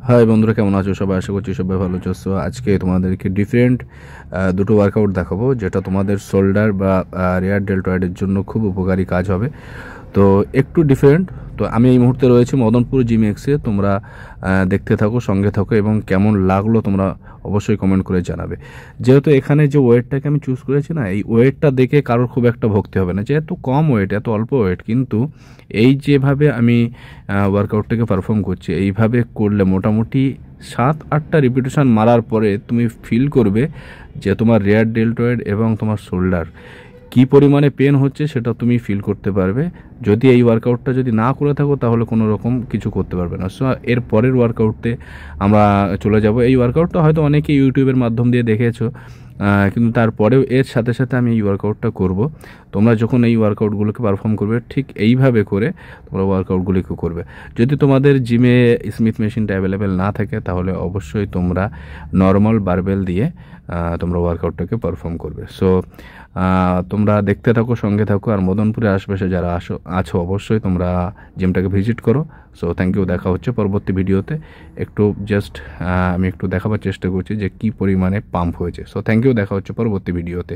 High বন্ধুরা, কেমন আছো সবাই? আশা করছি সবাই ভালো আছো। সো আজকে তোমাদেরকে ডিফারেন্ট দুটো ওয়ার্কআউট দেখাবো, যেটা তোমাদের শোল্ডার বা রেয়ার ডেল্টয়েডের জন্য খুব উপকারী কাজ হবে। তো একটু ডিফারেন্ট। তো আমি এই মুহূর্তে রয়েছি মদনপুর জিম এক্সে। তোমরা দেখতে থাকো, সঙ্গে থাকো, এবং কেমন লাগলো তোমরা অবশ্যই কমেন্ট করে জানাবে। যেহেতু এখানে যে ওয়েটটাকে আমি চুজ করেছি না, এই ওয়েটটা দেখে কারোর খুব একটা ভক্তি হবে না, যেহেতু কম ওয়েট, এত অল্প ওয়েট, কিন্তু এই যেভাবে আমি ওয়ার্কআউটটাকে পারফর্ম করছি, এইভাবে করলে মোটামুটি 7-8টা রিপিটেশন মারার পরে তুমি ফিল করবে যে তোমার রেয়ার ডেল্টয়েড এবং তোমার শোল্ডার কী পরিমাণে পেন হচ্ছে সেটা তুমি ফিল করতে পারবে। যদি এই ওয়ার্কআউটটা যদি না করে থাকো তাহলে কোনো রকম কিছু করতে পারবে না। সো এর পরের ওয়ার্কআউটে আমরা চলে যাব। এই ওয়ার্কআউটটা হয়তো অনেকে ইউটিউবের মাধ্যম দিয়ে দেখেছো, কিন্তু তারপরেও এর সাথে সাথে আমি এই ওয়ার্কআউটটা করব। তোমরা যখন এই ওয়ার্কআউটগুলোকে পারফর্ম করবে, ঠিক এইভাবে করে তোমরা ওয়ার্কআউটগুলিকে করবে। যদি তোমাদের জিমে স্মিথ মেশিনটা অ্যাভেলেবেল না থাকে তাহলে অবশ্যই তোমরা নর্মাল বারবেল দিয়ে তোমরা ওয়ার্কআউটটাকে পারফর্ম করবে। সো তোমরা দেখতে থাকো, সঙ্গে থাকো, আর মদনপুরে আশপাশে যারা আছো অবশ্যই তোমরা জিমটাকে ভিজিট করো। So thank you. দেখা হচ্ছে পরবর্তী ভিডিওতে। একটু জাস্ট আমি একটু দেখাবার চেষ্টা করছি যে কী পরিমাণে পাম্প হয়েছে। সো থ্যাংক ইউ, দেখা হচ্ছে পরবর্তী ভিডিওতে।